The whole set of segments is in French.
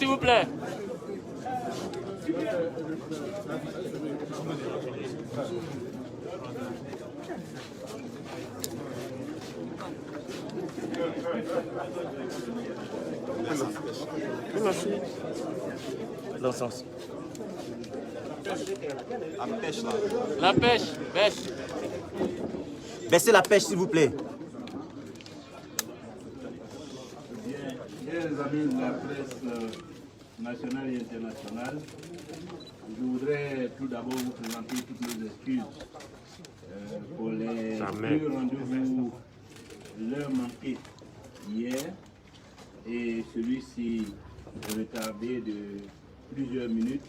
S'il vous plaît. Dans le sens. La pêche là. La pêche, pêche. Baissez la pêche, s'il vous plaît. Chers amis de la presse nationale et internationale, je voudrais tout d'abord vous présenter toutes nos excuses pour les deux rendez-vous l'heure manquée hier et celui-ci retardé de plusieurs minutes.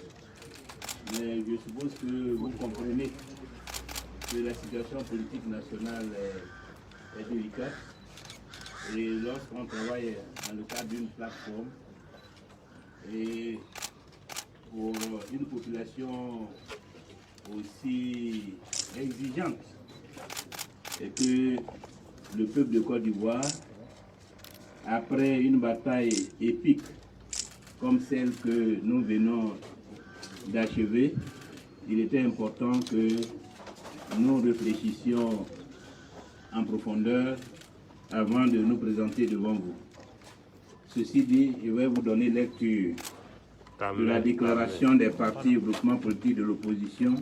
Mais je suppose que vous comprenez que la situation politique nationale est délicate. Et lorsqu'on travaille dans le cadre d'une plateforme et pour une population aussi exigeante et que le peuple de Côte d'Ivoire, après une bataille épique comme celle que nous venons d'achever, il était important que nous réfléchissions en profondeur avant de nous présenter devant vous. Ceci dit, je vais vous donner lecture de la déclaration des partis et groupements politiques de l'opposition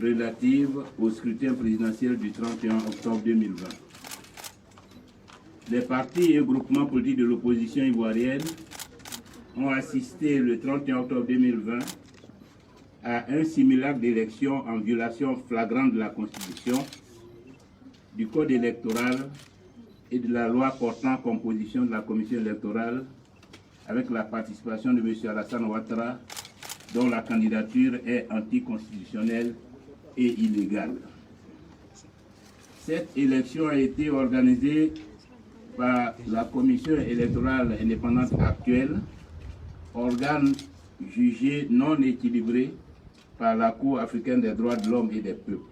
relative au scrutin présidentiel du 31 octobre 2020. Les partis et groupements politiques de l'opposition ivoirienne ont assisté le 31 octobre 2020 à un simulacre d'élection en violation flagrante de la Constitution, du Code électoral et de la loi portant composition de la commission électorale avec la participation de M. Alassane Ouattara, dont la candidature est anticonstitutionnelle et illégale. Cette élection a été organisée par la commission électorale indépendante actuelle, organe jugé non équilibré par la Cour africaine des droits de l'homme et des peuples.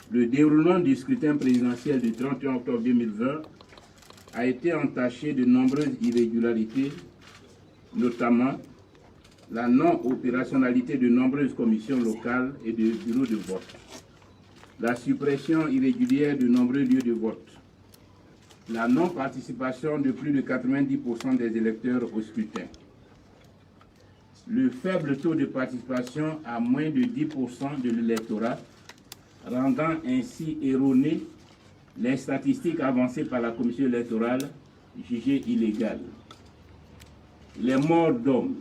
Le déroulement du scrutin présidentiel du 31 octobre 2020 a été entaché de nombreuses irrégularités, notamment la non-opérationnalité de nombreuses commissions locales et de bureaux de vote, la suppression irrégulière de nombreux lieux de vote, la non-participation de plus de 90% des électeurs au scrutin, le faible taux de participation à moins de 10% de l'électorat, rendant ainsi erronées les statistiques avancées par la commission électorale jugées illégales. Les morts d'hommes,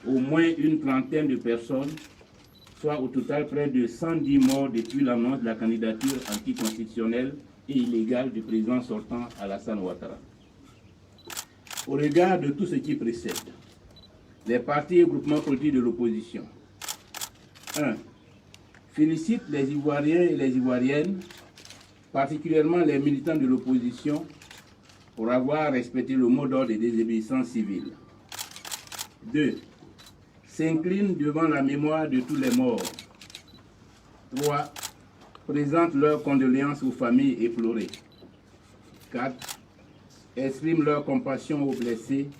au moins une trentaine de personnes, soit au total près de 110 morts depuis l'annonce de la candidature anticonstitutionnelle et illégale du président sortant Alassane Ouattara. Au regard de tout ce qui précède, les partis et groupements politiques de l'opposition 1. Félicite les Ivoiriens et les Ivoiriennes, particulièrement les militants de l'opposition, pour avoir respecté le mot d'ordre des désobéissances civiles. 2. S'incline devant la mémoire de tous les morts. 3. Présente leurs condoléances aux familles éplorées. 4. Exprime leur compassion aux blessés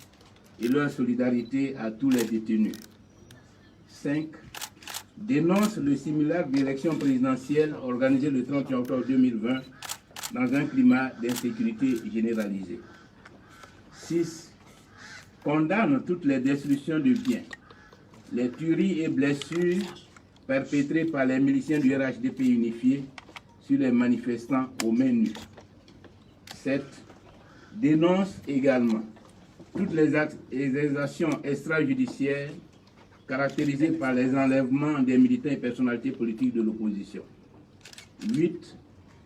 et leur solidarité à tous les détenus. 5. Dénonce le simulacre d'élection présidentielle organisé le 31 octobre 2020 dans un climat d'insécurité généralisée. 6. Condamne toutes les destructions de biens, les tueries et blessures perpétrées par les miliciens du RHDP unifié sur les manifestants aux mains nues. 7. Dénonce également toutes les actions extrajudiciaires caractérisées par les enlèvements des militants et personnalités politiques de l'opposition. 8.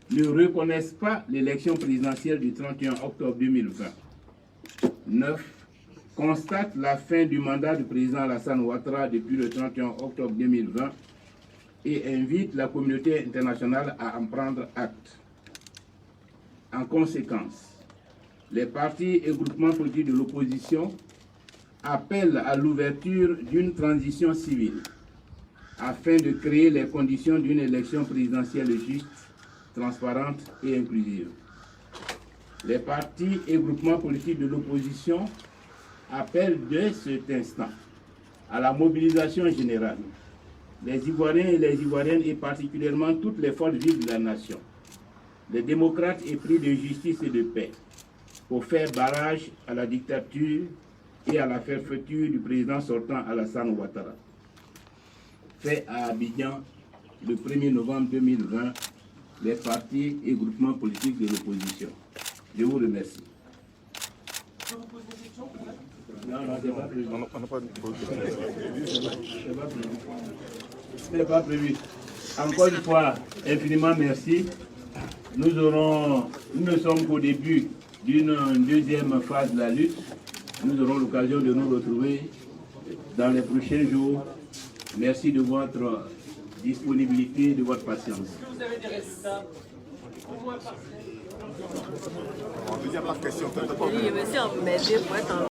Ne reconnaissent pas l'élection présidentielle du 31 octobre 2020. 9. Constate la fin du mandat du président Alassane Ouattara depuis le 31 octobre 2020 et invite la communauté internationale à en prendre acte. En conséquence, les partis et groupements politiques de l'opposition appellent à l'ouverture d'une transition civile afin de créer les conditions d'une élection présidentielle juste, transparente et inclusive. Les partis et groupements politiques de l'opposition appelle dès cet instant à la mobilisation générale. Les Ivoiriens et les Ivoiriennes, et particulièrement toutes les forces vives de la nation, les démocrates épris de justice et de paix, pour faire barrage à la dictature et à la fermeture du président sortant Alassane Ouattara. Fait à Abidjan le 1er novembre 2020, les partis et groupements politiques de l'opposition. Je vous remercie. Non, c'est pas prévu. Ce n'est pas prévu. Encore une fois, infiniment merci. Nous ne sommes qu'au début d'une deuxième phase de la lutte. Nous aurons l'occasion de nous retrouver dans les prochains jours. Merci de votre disponibilité et de votre patience. Est-ce que vous avez des résultats au moins partiels? Il n'y a pas de question. Oui, monsieur, mais 2 fois,